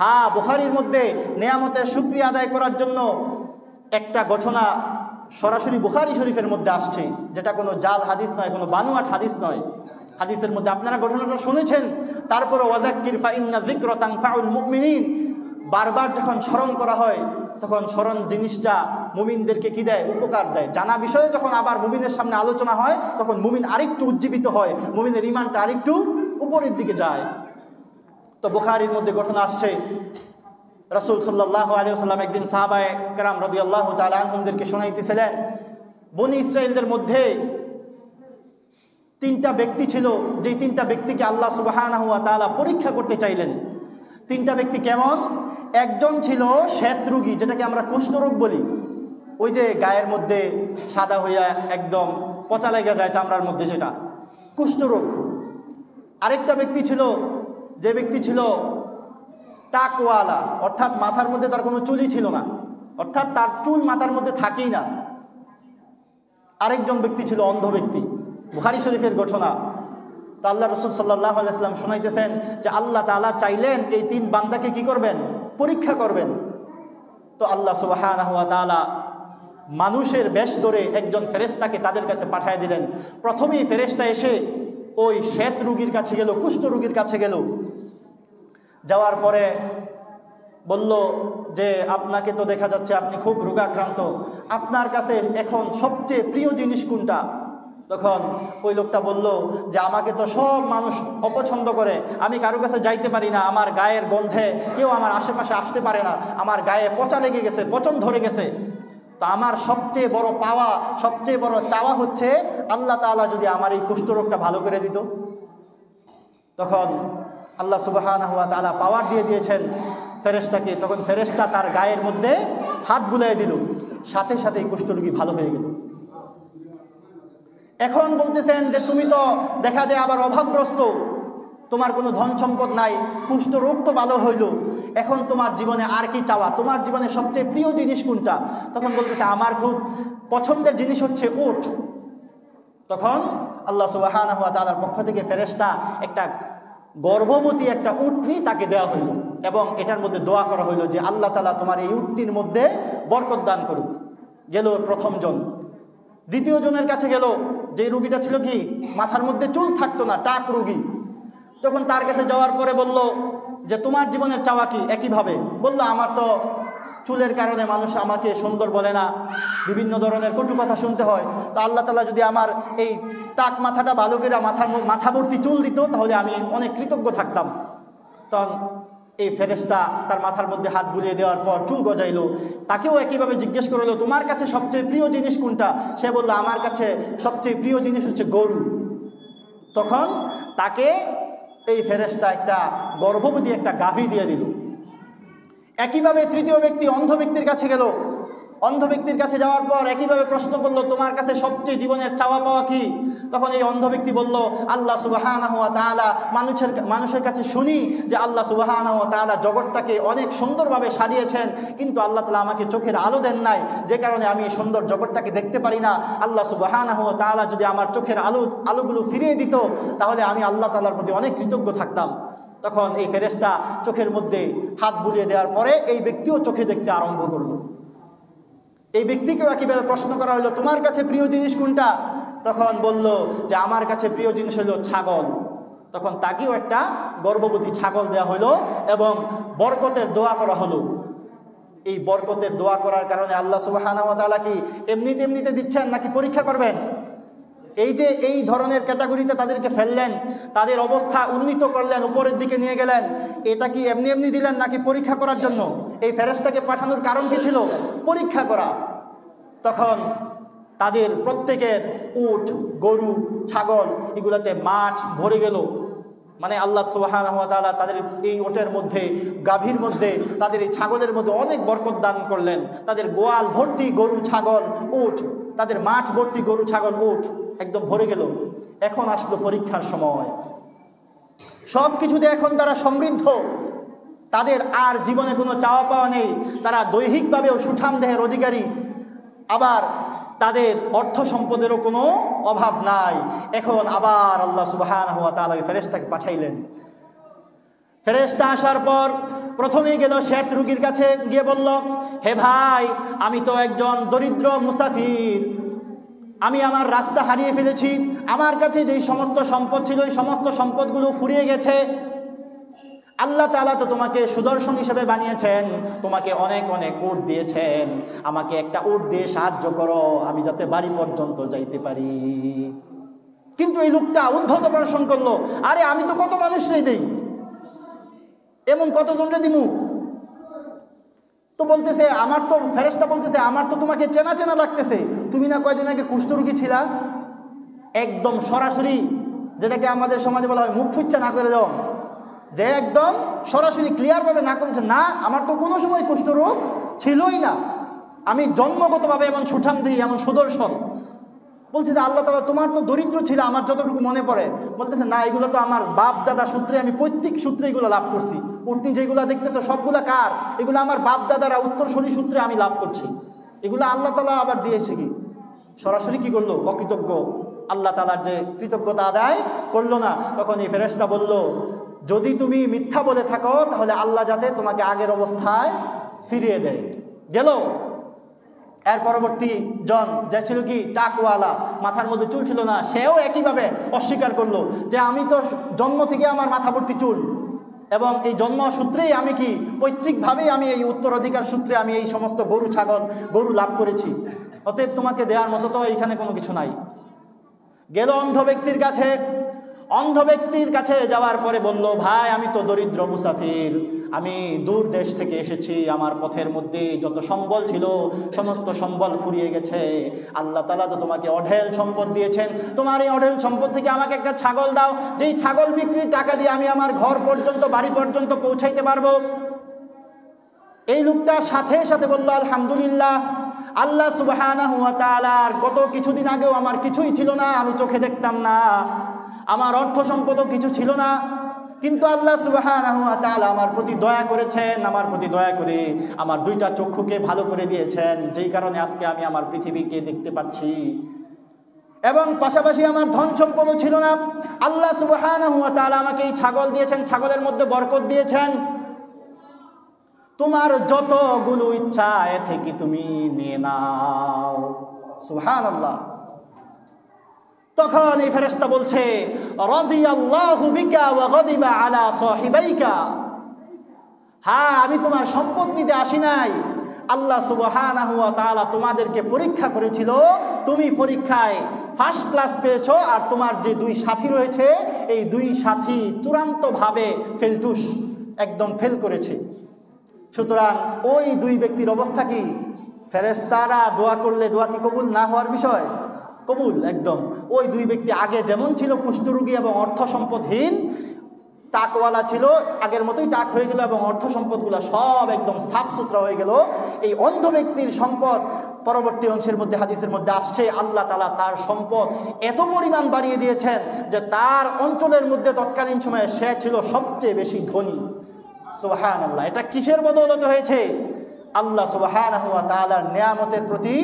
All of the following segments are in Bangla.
হ্যাঁ, বুখারীর মধ্যে নেয়ামতের শুকরিয়া আদায় করার জন্য একটা ঘটনা সরাসরি বুখারী শরীফের মধ্যে আসছে, যেটা কোনো জাল হাদিস নয়, কোনো বানোয়াট হাদিস নয়। হাদিসের মধ্যে আপনারা ঘটনাটা শুনেছেন। তারপরে ওয়াযাক্কির ফাইন্না যিকরা তানফাউল মুমিনিন, বারবার যখন স্মরণ করা হয় তখন স্মরণ জিনিসটা মুমিনদেরকে কি দেয়? উপকার দেয়। জানা বিষয়ে যখন আবার মুমিনের সামনে আলোচনা হয় তখন মুমিন আরেকটু উজ্জীবিত হয়, মুমিনের ঈমানটা আরেকটু উপরের দিকে যায়। তো বুখারীর মধ্যে ঘটনা আসছে, রাসূল সাল্লাল্লাহু আলাইহি ওয়াসাল্লাম একদিন সাহাবায়ে কেরাম রাদিয়াল্লাহু তাআলা আনহুমদেরকে শোনাইতেছিলেন, বনী ইসরাঈলদের মধ্যে 3টা ব্যক্তি ছিল, যেই 3টা ব্যক্তিকে আল্লাহ সুবহানাহু ওয়া তাআলা পরীক্ষা করতে চাইলেন। 3টা ব্যক্তি কেমন? একজন ছিল শ্বেত রোগী, যেটাকে আমরা কুষ্ঠরোগ বলি, ওই যে গায়ের মধ্যে সাদা হইয়া একদম পচা লেগে যায় চামড়ার মধ্যে, সেটা কুষ্ঠরোগ। আরেকটা ব্যক্তি ছিল, যে ব্যক্তি ছিল টাকওয়ালা, অর্থাৎ মাথার মধ্যে তার কোনো চুলই ছিল না, অর্থাৎ তার চুল মাথার মধ্যে থাকেই না। আরেকজন ব্যক্তি ছিল অন্ধ ব্যক্তি। বুখারী শরীফের ঘটনা। তো আল্লাহ রাসূল সাল্লাল্লাহু আলাইহি ওয়াসাল্লাম শোনাইতেছেন যে আল্লাহ তাআলা চাইলেন এই 3 বান্দাকে কি করবেন? পরীক্ষা করবেন। তো আল্লাহ সুবহানাহু ওয়া তাআলা মানুষের বেশ ধরে একজন ফেরেশতাকে তাদের কাছে পাঠিয়ে দিলেন। প্রথমেই ফেরেশতা এসে ওই শ্বেত রোগীর কাছে গেল, কুষ্ঠ রোগীর কাছে গেল। যাওয়ার পরে বলল যে আপনাকে তো দেখা যাচ্ছে আপনি খুব রোগাক্রান্ত, আপনার কাছে এখন সবচেয়ে প্রিয় জিনিস কোনটা? তখন ওই লোকটা বলল যে আমাকে তো সব মানুষ অপছন্দ করে, আমি কারো কাছে যাইতে পারি না, আমার গায়ের গন্ধে কেউ আমার আশেপাশে আসতে পারে না, আমার গায়ে পচা লেগে গেছে, পচন ধরে গেছে। তো আমার সবচেয়ে বড় পাওয়া, সবচেয়ে বড় চাওয়া হচ্ছে আল্লাহ তাআলা যদি আমার এই কুষ্ঠরোগটা ভালো করে দিত। তখন আল্লাহ সুবহানাহু ওয়া তাআলা পাওয়ার দিয়ে দিয়েছেন ফেরেশতাকে। তখন ফেরেশতা তার গায়ের মধ্যে হাত বুলিয়ে দিল, সাথে সাথেই কুষ্ঠরোগী ভালো হয়ে গেল। এখন বলতেছেন যে তুমি তো দেখা যায় আবার অভাবগ্রস্ত, তোমার কোনো ধন সম্পদ নাই, কুষ্ঠরোগ তো ভালো হইল, এখন তোমার জীবনে আর কি চাওয়া? তোমার জীবনে সবচেয়ে প্রিয় জিনিস কোনটা? তখন বলতেছে আমার খুব পছন্দের জিনিস হচ্ছে উট। তখন আল্লাহ সুবহানাহু ওয়া তাআলার পক্ষ থেকে ফেরেশতা একটা গর্ভবতী একটা উটনি তাকে দেওয়া হইল এবং এটার মধ্যে দোয়া করা হইল যে আল্লাহ তাআলা তোমার এই উটনির মধ্যে বরকত দান করুক। গেল প্রথম জন। দ্বিতীয় জনের কাছে গেল, যে রোগীটা ছিল কি মাথার মধ্যে চুল থাকতো না, টাক রোগী। তখন তার কাছে যাওয়ার পরে বলল যে তোমার জীবনের চাওয়া কি? একইভাবে বলল আমার তো চুলের কারণে মানুষ আমাকে সুন্দর বলে না, বিভিন্ন ধরনের কটু কথা শুনতে হয়, তো আল্লাহ তাআলা যদি আমার এই টাক মাথাটা ভালো করে মাথা ভর্তি চুল দিত তাহলে আমি অনেক কৃতজ্ঞ থাকতাম। তখন এই ফেরেশতা তার মাথার মধ্যে হাত বুলিয়ে দেওয়ার পর চুল গজাইল। তাকেও একইভাবে জিজ্ঞেস করলো তোমার কাছে সবচেয়ে প্রিয় জিনিস কোনটা? সে বলল আমার কাছে সবচেয়ে প্রিয় জিনিস হচ্ছে গরু। তখন তাকে এই ফেরেশতা একটা গর্ভবতী একটা গাভী দিয়ে দিল। একইভাবে তৃতীয় ব্যক্তি অন্ধ ব্যক্তির কাছে গেল। অন্ধ ব্যক্তির কাছে যাওয়ার পর একইভাবে প্রশ্ন করলো তোমার কাছে সবচেয়ে জীবনের চাওয়া পাওয়া কি? তখন এই অন্ধ ব্যক্তি বলল আল্লাহ সুবহানাহু ওয়া তাআলা, মানুষের কাছে শুনি যে আল্লাহ সুবহানাহু ওয়া তাআলা জগৎটাকে অনেক সুন্দরভাবে সাজিয়েছেন, কিন্তু আল্লাহ তাআলা আমাকে চোখের আলো দেন নাই, যে কারণে আমি এই সুন্দর জগৎটাকে দেখতে পারি না। আল্লাহ সুবহানাহু ওয়া তাআলা যদি আমার চোখের আলোগুলো ফিরিয়ে দিত তাহলে আমি আল্লাহ তাআলার প্রতি অনেক কৃতজ্ঞ থাকতাম। তখন এই ফেরেশতা চোখের মধ্যে হাত বুলিয়ে দেওয়ার পরে এই ব্যক্তিও চোখে দেখতে আরম্ভ করলো। এই ব্যক্তিকেও একইভাবে প্রশ্ন করা হলো তোমার কাছে প্রিয় জিনিস কোনটা? তখন বলল যে আমার কাছে প্রিয় জিনিস হলো ছাগল। তখন তাকেও একটা গর্ভবতী ছাগল দেওয়া হলো এবং বরকতের দোয়া করা হলো। এই বরকতের দোয়া করার কারণে আল্লাহ সুবহানাহু ওয়া তাআলা কি এমনিতে দিচ্ছেন নাকি পরীক্ষা করবেন? এই যে এই ধরনের ক্যাটাগরিতে তাদেরকে ফেললেন, তাদের অবস্থা উন্নীত করলেন, উপরের দিকে নিয়ে গেলেন, এটা কি এমনি দিলেন নাকি পরীক্ষা করার জন্য? এই ফেরেশতাকে পাঠানোর কারণ কি ছিল? পরীক্ষা করা। তখন তাদের প্রত্যেকের উট, গরু, ছাগল এগুলাতে মাঠ ভরে গেল। মানে আল্লাহ সুবহানাহু ওয়া তাআলা তাদের এই ওটের মধ্যে, গাভীর মধ্যে, তাদের এই ছাগলের মধ্যে অনেক বরকত দান করলেন। তাদের গোয়াল ভর্তি গরু, ছাগল, উট, তাদের মাঠ ভর্তি গরু, ছাগল, উট একদম ভরে গেল। এখন আসলো পরীক্ষার সময়। সব কিছুতে এখন তারা সমৃদ্ধ, তাদের আর জীবনে কোনো চাওয়া পাওয়া নেই, তারা দৈহিকভাবেও সুঠাম দেহের অধিকারী, আবার তাদের অর্থ সম্পদেরও কোনো অভাব নাই। এখন আবার আল্লাহ সুবহানাহু ওয়া তাআলা ফেরেশতাকে পাঠাইলেন। ফেরেশতা আসার পর প্রথমেই গেল শ্বেত রোগীর কাছে, গিয়ে বলল, হে ভাই, আমি তো একজন দরিদ্র মুসাফির, আমি আমার রাস্তা হারিয়ে ফেলেছি, আমার কাছে যেই সমস্ত সম্পদ ছিল ওই সমস্ত সম্পদগুলো ফুরিয়ে গেছে। আল্লাহ তাআলা তো তোমাকে সুদর্শন হিসেবে বানিয়েছেন, তোমাকে অনেক অনেক উট দিয়েছেন, আমাকে একটা উট দিয়ে সাহায্য করো, আমি যাতে বাড়ি পর্যন্ত যাইতে পারি। কিন্তু এই লোকটা উদ্ধত প্রদর্শন করলো, আরে আমি তো কত মানুষই দেই, এমন কতজনরে দিমু? তো বলতেছে, আমার তো ফেরেশতা বলতেছে, আমার তো তোমাকে চেনা চেনা লাগতেছে, তুমি না কয়দিন আগে কুষ্ঠরোগী ছিলা? একদম সরাসরি, যেটাকে আমাদের সমাজে বলা হয় মুখ ফুচ্ছা না করে দেওয়া, যে একদম সরাসরি ক্লিয়ারভাবে না করেছে, না আমার তো কোনো সময় কুষ্ঠরোগ ছিলই না, আমি জন্মগতভাবে এমন সুঠাম দিই, এমন সুদর্শন। বলছে যে আল্লাহ তাআলা, তোমার তো দরিদ্র ছিল আমার যতটুকু মনে পড়ে। বলতেছে, না, এগুলো তো আমার বাপ দাদা সূত্রে, আমি পৈতৃক সূত্রে এগুলো লাভ করছি। উটনি যেগুলো দেখতেছো সবগুলা কার? এগুলো আমার বাপ দাদারা উত্তরসূরি সূত্রে আমি লাভ করছি। এগুলো আল্লাহ তাআলা আবার দিয়েছে। কি সরাসরি কি করলো? অকৃতজ্ঞ, আল্লাহ তাআলার যে কৃতজ্ঞতা আদায় করলো না। তখন এই ফেরেশতা বলল, যদি তুমি মিথ্যা বলে থাকো তাহলে আল্লাহ যাতে তোমাকে আগের অবস্থায় ফিরিয়ে দেয়। গেল। এর পরবর্তী জন যে ছিল কি টাকওয়ালা, মাথার মধ্যে চুল ছিল না, সেও একইভাবে অস্বীকার করলো যে আমি তো জন্ম থেকে আমার মাথা ভর্তি চুল, এবং এই জন্ম সূত্রেই আমি কি পৈতৃকভাবেই আমি এই উত্তরাধিকার সূত্রে আমি এই সমস্ত গরু ছাগল গরু লাভ করেছি, অতএব তোমাকে দেওয়ার মতো তো এখানে কোনো কিছু নাই। গেল অন্ধ ব্যক্তির কাছে। অন্ধ ব্যক্তির কাছে যাওয়ার পরে বলল, ভাই, আমি তো দরিদ্র মুসাফির, আমি দূর দেশ থেকে এসেছি, আমার পথের মধ্যে যত সম্বল ছিল সমস্ত সম্বল ফুরিয়ে গেছে, আল্লাহ তাআলা তো তোমাকে অঢেল সম্পদ দিয়েছেন, তোমার এই অঢেল সম্পদ থেকে আমাকে একটা ছাগল দাও, যেই ছাগল বিক্রির টাকা দিয়ে আমি আমার ঘর পর্যন্ত বাড়ি পর্যন্ত পৌঁছাইতে পারবো। এই লোকটা সাথে সাথে বলল, আলহামদুলিল্লাহ, আল্লাহ সুবহানাহু ওয়া তাআলার গত কিছুদিন আগেও আমার কিছুই ছিল না, আমি চোখে দেখতাম না, আমার অর্থ সম্পদও কিছু ছিল না, কিন্তু আল্লাহ সুবহানাহু ওয়া তাআলা আমার প্রতি দয়া করেছেন, আমার প্রতি দয়া করে আমার দুইটা চক্ষুকে ভালো করে দিয়েছেন, যেই কারণে আজকে আমি আমার পৃথিবীকে দেখতে পাচ্ছি। এবং পাশাপাশি আমার ধন সম্পদও ছিল না, আল্লাহ সুবহানাহু ওয়া তাআলা আমাকে এই ছাগল দিয়েছেন, ছাগলের মধ্যে বরকত দিয়েছেন, তোমার যতগুলো ইচ্ছা এ থেকে তুমি নিয়ে নাও। সুবহানাল্লাহ। তখন এই ফেরেশতা বলছে, রাদিয়াল্লাহু বিকা ওয়া গাদিবা আলা সাহিবাইকা। হ্যাঁ, আমি তোমার সম্পদ নিতে আসি নাই, আল্লাহ সুবহানাহু ওয়া তাআলা তোমাদেরকে পরীক্ষা করেছিল, তুমি পরীক্ষায় ফার্স্ট ক্লাস পেয়েছো, আর তোমার যে দুই সাথী রয়েছে এই দুই সাথী চূড়ান্তভাবে ফেলটুস, একদম ফেল করেছে। সুতরাং ওই দুই ব্যক্তির অবস্থা কি? ফেরেশতারা দোয়া করলে দোয়া কি কবুল না হওয়ার বিষয়? কবুল একদম। ওই দুই ব্যক্তি আগে যেমন ছিল কুষ্ঠরোগী এবং অর্থ সম্পদহীন, টাকওয়ালা ছিল, আগের মতোই টাক হয়ে গেল এবং অর্থ সম্পদগুলো সব একদম সাফ সুতরা হয়ে গেল। এই অন্ধ ব্যক্তির সম্পদ পরবর্তী অংশের মধ্যে হাদিসের মধ্যে আসছে, আল্লাহ তাআলা তার সম্পদ এত পরিমাণ বাড়িয়ে দিয়েছেন যে তার অঞ্চলের মধ্যে তৎকালীন সময়ে সে ছিল সবচেয়ে বেশি ধনী। সুবহানাল্লাহ। এটা কিসের বদৌলতে হয়েছে? আল্লাহ সুবহানাহু ওয়া তাআলার নিয়ামতের প্রতি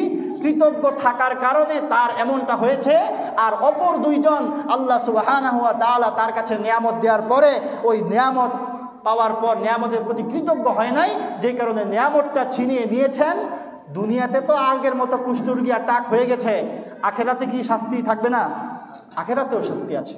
কৃতজ্ঞ থাকার কারণে তার এমনটা হয়েছে। আর অপর দুইজন আল্লাহ সুবহানাহু ওয়া তাআলা তার কাছে নিয়ামত দেওয়ার পরে ওই নিয়ামত পাওয়ার পর নিয়ামতের প্রতি কৃতজ্ঞ হয় নাই, যে কারণে নিয়ামতটা ছিনিয়ে নিয়েছেন। দুনিয়াতে তো আগের মতো কুষ্ঠরোগী আর টাক হয়ে গেছে, আখেরাতে কি শাস্তি থাকবে না? আখেরাতেও শাস্তি আছে।